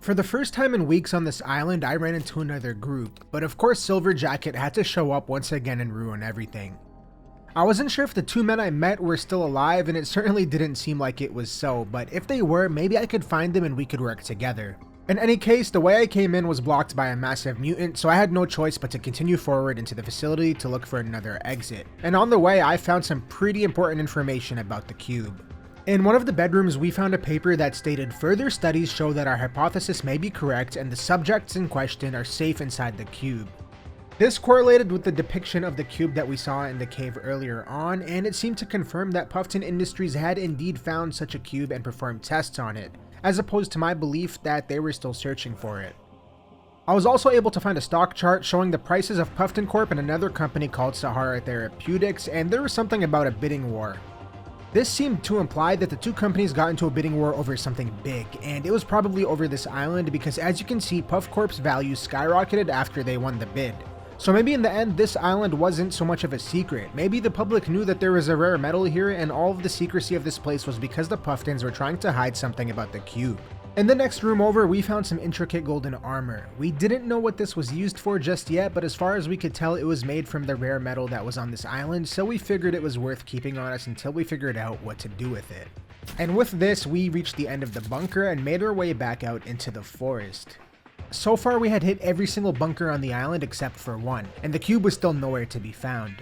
For the first time in weeks on this island, I ran into another group, but of course Silver Jacket had to show up once again and ruin everything. I wasn't sure if the two men I met were still alive, and it certainly didn't seem like it was so, but if they were, maybe I could find them and we could work together. In any case, the way I came in was blocked by a massive mutant, so I had no choice but to continue forward into the facility to look for another exit. And on the way, I found some pretty important information about the cube. In one of the bedrooms, we found a paper that stated further studies show that our hypothesis may be correct and the subjects in question are safe inside the cube. This correlated with the depiction of the cube that we saw in the cave earlier on, and it seemed to confirm that Puffton Industries had indeed found such a cube and performed tests on it, as opposed to my belief that they were still searching for it. I was also able to find a stock chart showing the prices of Puffton Corp and another company called Sahara Therapeutics, and there was something about a bidding war. This seemed to imply that the two companies got into a bidding war over something big, and it was probably over this island because as you can see, Puff Corp's value skyrocketed after they won the bid. So maybe in the end, this island wasn't so much of a secret. Maybe the public knew that there was a rare metal here, and all of the secrecy of this place was because the Puftons were trying to hide something about the cube. In the next room over, we found some intricate golden armor. We didn't know what this was used for just yet, but as far as we could tell, it was made from the rare metal that was on this island, so we figured it was worth keeping on us until we figured out what to do with it. And with this, we reached the end of the bunker and made our way back out into the forest. So far, we had hit every single bunker on the island except for one, and the cube was still nowhere to be found.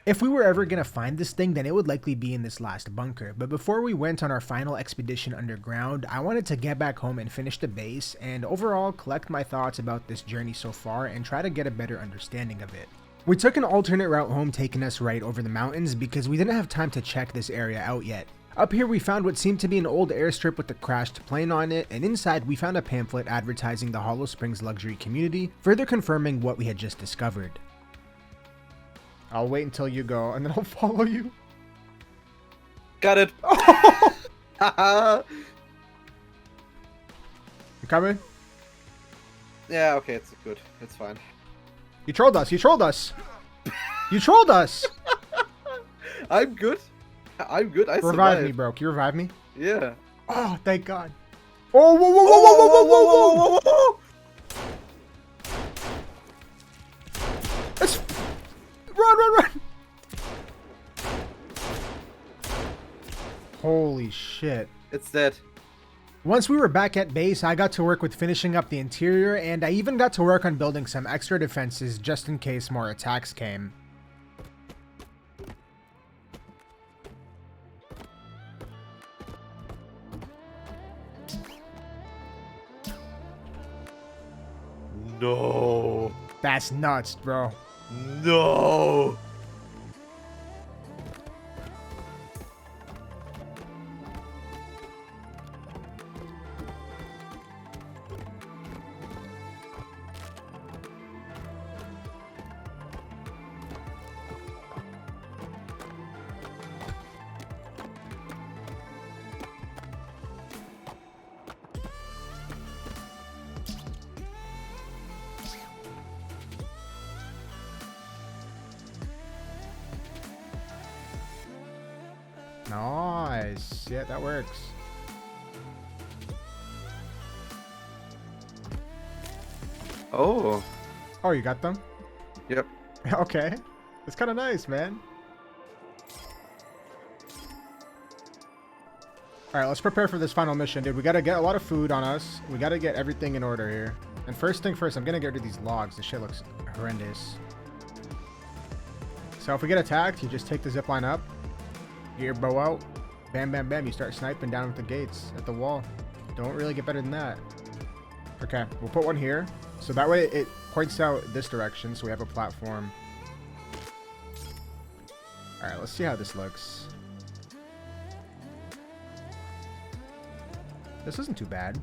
If we were ever gonna find this thing, then it would likely be in this last bunker, but before we went on our final expedition underground, I wanted to get back home and finish the base, and overall collect my thoughts about this journey so far and try to get a better understanding of it. We took an alternate route home taking us right over the mountains because we didn't have time to check this area out yet. Up here we found what seemed to be an old airstrip with a crashed plane on it, and inside we found a pamphlet advertising the Hollow Springs luxury community, further confirming what we had just discovered. I'll wait until you go, and then I'll follow you. Got it! You coming? Yeah, okay, it's good. It's fine. You trolled us! You trolled us! You trolled us! I'm good. I'm good. I Revive survived. me, bro. Can you revive me? Yeah. Oh, thank God. Oh, whoa, whoa, whoa, whoa, whoa, whoa, whoa, whoa, whoa! Let's run! Holy shit. It's dead. Once we were back at base, I got to work with finishing up the interior, and I even got to work on building some extra defenses just in case more attacks came. No. That's nuts, bro. No. Nice. Yeah, that works. Oh. Oh, you got them? Yep. Okay. It's kind of nice, man. Alright, let's prepare for this final mission, dude. We gotta get a lot of food on us. We gotta get everything in order here. And first thing first, I'm gonna get rid of these logs. This shit looks horrendous. So if we get attacked, you just take the zipline up, get your bow out, bam, bam, bam. You start sniping down with the gates at the wall. Don't really get better than that. Okay, we'll put one here. So that way it points out this direction, so we have a platform. Alright, let's see how this looks. This isn't too bad.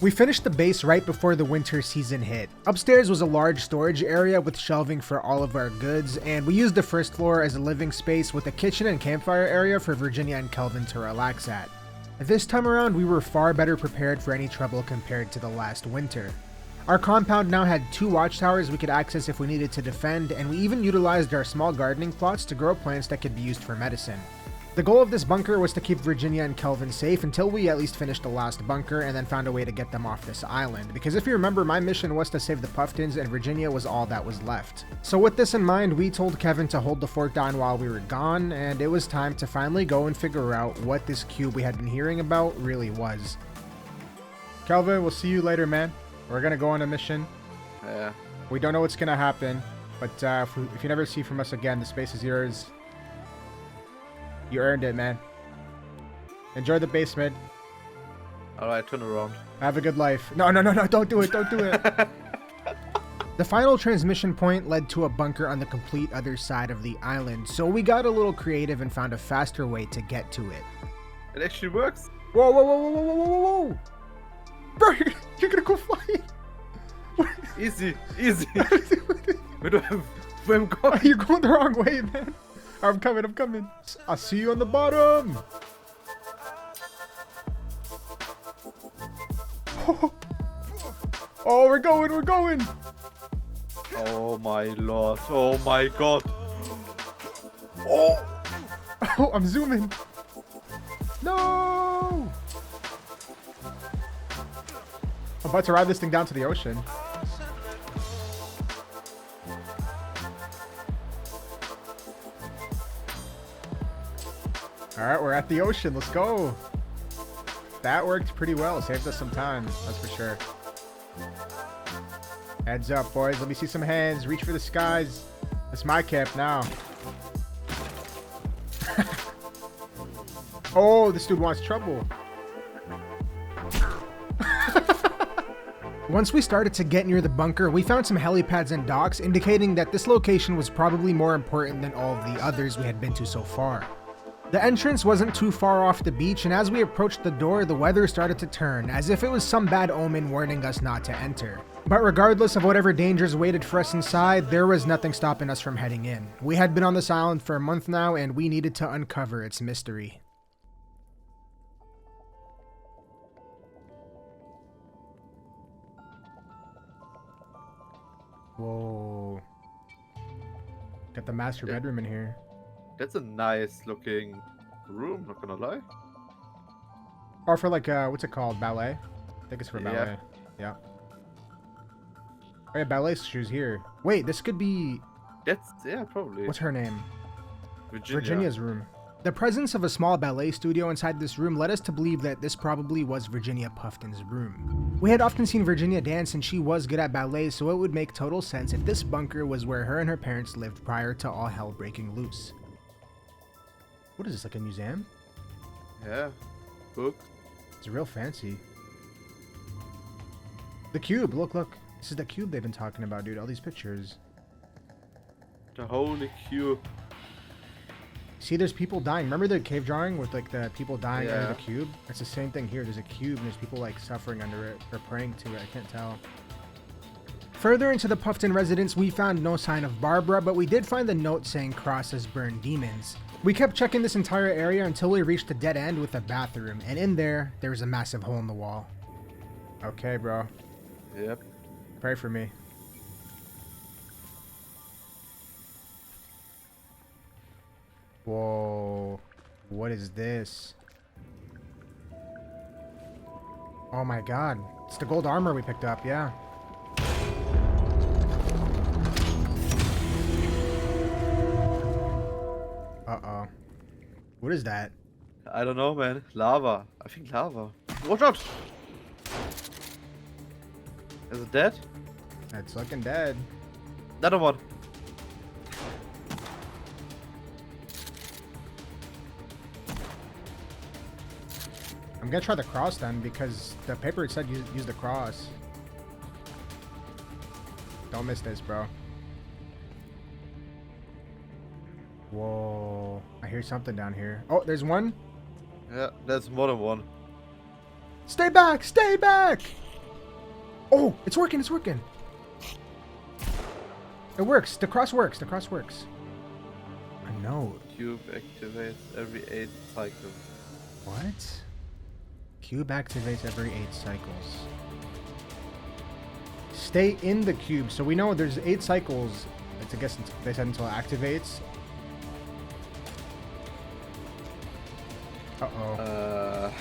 We finished the base right before the winter season hit. Upstairs was a large storage area with shelving for all of our goods, and we used the first floor as a living space with a kitchen and campfire area for Virginia and Kelvin to relax at. This time around, we were far better prepared for any trouble compared to the last winter. Our compound now had 2 watchtowers we could access if we needed to defend, and we even utilized our small gardening plots to grow plants that could be used for medicine. The goal of this bunker was to keep Virginia and Kelvin safe until we at least finished the last bunker and then found a way to get them off this island, because if you remember, my mission was to save the Puffins and Virginia was all that was left. So with this in mind, we told Kevin to hold the fort down while we were gone, and it was time to finally go and figure out what this cube we had been hearing about really was. Kelvin, we'll see you later, man. We're gonna go on a mission. Yeah. We don't know what's gonna happen, but if you never see from us again, the space is yours. You earned it, man. Enjoy the basement. Alright, turn around. Have a good life. No, don't do it, don't do it. The final transmission point led to a bunker on the complete other side of the island, so we got a little creative and found a faster way to get to it. It actually works. Whoa, whoa, whoa, whoa, whoa, whoa, whoa, whoa! Bro, you're gonna go flying! Easy, easy. Where I'm going? You're going the wrong way, man. I'm coming. I'll see you on the bottom. Oh, we're going. Oh my lord. Oh my god. Oh, I'm zooming. No. I'm about to ride this thing down to the ocean. Alright, we're at the ocean. Let's go. That worked pretty well. Saved us some time. That's for sure. Heads up, boys. Let me see some hands. Reach for the skies. It's my camp now. Oh, this dude wants trouble. Once we started to get near the bunker, we found some helipads and docks, indicating that this location was probably more important than all of the others we had been to so far. The entrance wasn't too far off the beach, and as we approached the door, the weather started to turn, as if it was some bad omen warning us not to enter. But regardless of whatever dangers waited for us inside, there was nothing stopping us from heading in. We had been on this island for a month now, and we needed to uncover its mystery. Whoa. Got the master bedroom in here. That's a nice looking room, not gonna lie. Or for like, what's it called? Ballet? I think it's for ballet. Yeah. Oh yeah, ballet shoes here. Wait, this could be... Yeah, probably. What's her name? Virginia. Virginia's room. The presence of a small ballet studio inside this room led us to believe that this probably was Virginia Puffton's room. We had often seen Virginia dance and she was good at ballet, so it would make total sense if this bunker was where her and her parents lived prior to all hell breaking loose. What is this, like a museum? Yeah. Book. It's real fancy. The cube, look. This is the cube they've been talking about, dude. All these pictures. The holy cube. See, there's people dying. Remember the cave drawing with like the people dying under Yeah. the cube? It's the same thing here. There's a cube and there's people like suffering under it or praying to it. I can't tell. Further into the Puffton residence, we found no sign of Barbara, but we did find the note saying crosses burn demons. We kept checking this entire area until we reached a dead end with a bathroom, and in there was a massive hole in the wall. Okay, bro. Yep. Pray for me. Whoa. What is this? Oh my god. It's the gold armor we picked up, yeah. Uh-oh. What is that? I don't know, man. Lava. I think lava. Watch out! Is it dead? It's looking dead. Another one. I'm gonna try the cross then, because the paper said use the cross. Don't miss this, bro. Whoa. I hear something down here. Oh, there's one. Yeah, there's more than one. Stay back! Stay back! Oh, it's working, it's working. It works. The cross works. The cross works. A note. Cube activates every 8 cycles. What? Cube activates every 8 cycles. Stay in the cube. So we know there's 8 cycles. It's, I guess they said until it activates. Uh-oh.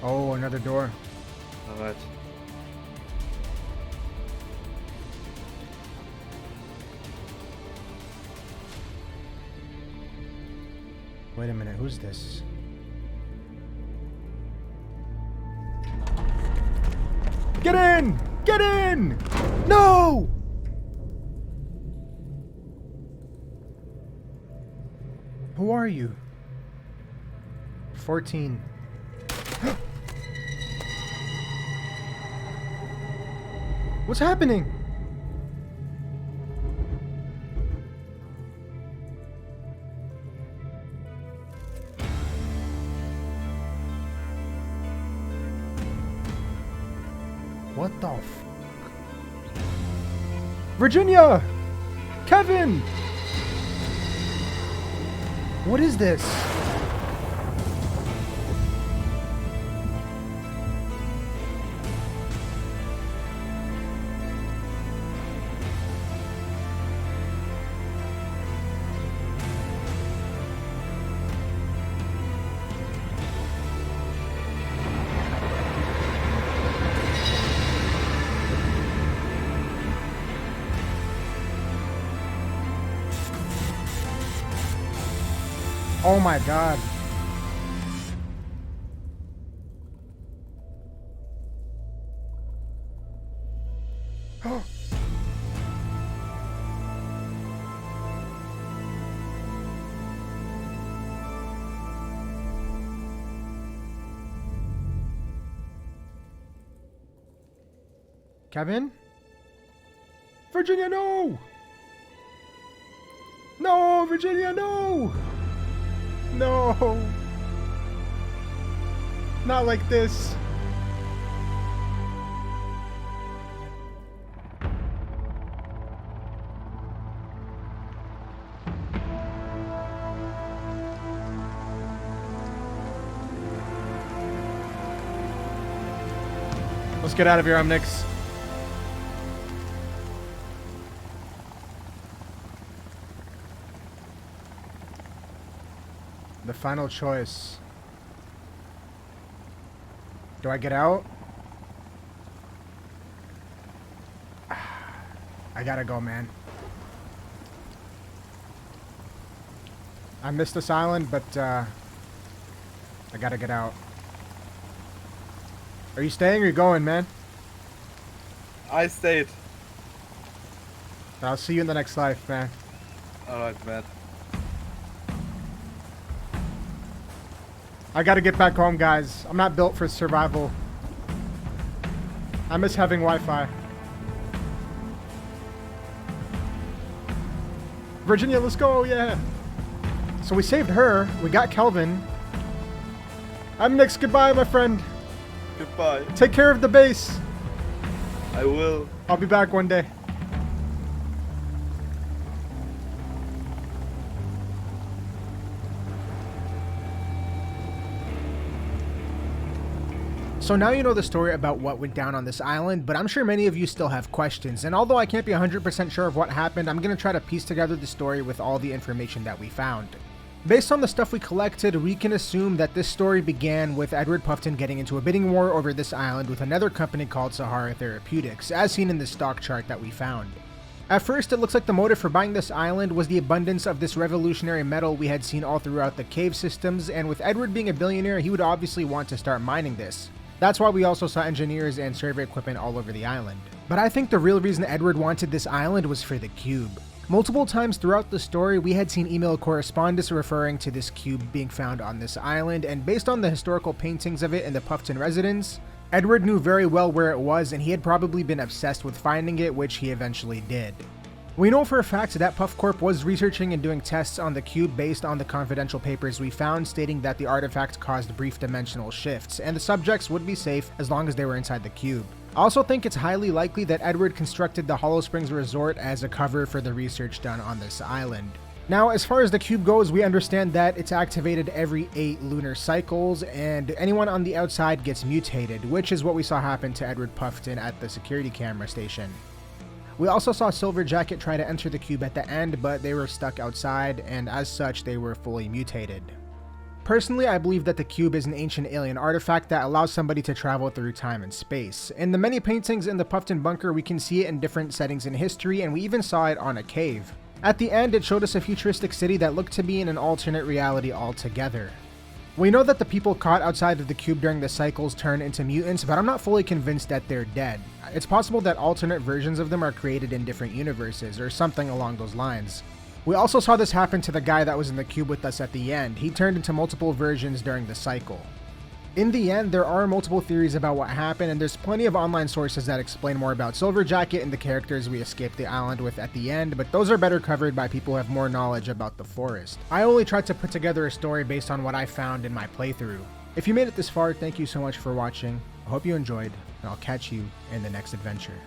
Oh, another door. Alright. Wait a minute, who's this? Get in! Get in! No! Who are you? 14. What's happening? What the f... Virginia! Kevin! What is this? Oh my god. Kevin? Virginia, no! No, Virginia, no! No! Not like this. Let's get out of here, EmNix. The final choice. Do I get out? I gotta go, man. I missed this island, but I gotta get out. Are you staying or you going, man? I stayed. I'll see you in the next life, man. Alright, man. I gotta get back home, guys. I'm not built for survival. I miss having Wi-Fi. Virginia, let's go, yeah. So we saved her. We got Kelvin. EmNix, goodbye, my friend. Goodbye. Take care of the base. I will. I'll be back one day. So now you know the story about what went down on this island, but I'm sure many of you still have questions. And although I can't be 100% sure of what happened, I'm going to try to piece together the story with all the information that we found. Based on the stuff we collected, we can assume that this story began with Edward Puffton getting into a bidding war over this island with another company called Sahara Therapeutics, as seen in the stock chart that we found. At first, it looks like the motive for buying this island was the abundance of this revolutionary metal we had seen all throughout the cave systems, and with Edward being a billionaire, he would obviously want to start mining this. That's why we also saw engineers and survey equipment all over the island. But I think the real reason Edward wanted this island was for the cube. Multiple times throughout the story, we had seen email correspondence referring to this cube being found on this island, and based on the historical paintings of it in the Puffton residence, Edward knew very well where it was, and he had probably been obsessed with finding it, which he eventually did. We know for a fact that Puff Corp was researching and doing tests on the cube based on the confidential papers we found stating that the artifact caused brief dimensional shifts, and the subjects would be safe as long as they were inside the cube. I also think it's highly likely that Edward constructed the Hollow Springs Resort as a cover for the research done on this island. Now, as far as the cube goes, we understand that it's activated every 8 lunar cycles, and anyone on the outside gets mutated, which is what we saw happen to Edward Puffton at the security camera station. We also saw Silver Jacket try to enter the cube at the end, but they were stuck outside, and as such, they were fully mutated. Personally, I believe that the cube is an ancient alien artifact that allows somebody to travel through time and space. In the many paintings in the Puffton bunker, we can see it in different settings in history, and we even saw it on a cave. At the end, it showed us a futuristic city that looked to be in an alternate reality altogether. We know that the people caught outside of the cube during the cycles turn into mutants, but I'm not fully convinced that they're dead. It's possible that alternate versions of them are created in different universes, or something along those lines. We also saw this happen to the guy that was in the cube with us at the end. He turned into multiple versions during the cycle. In the end, there are multiple theories about what happened, and there's plenty of online sources that explain more about Silver Jacket and the characters we escaped the island with at the end, but those are better covered by people who have more knowledge about the forest. I only tried to put together a story based on what I found in my playthrough. If you made it this far, thank you so much for watching. I hope you enjoyed, and I'll catch you in the next adventure.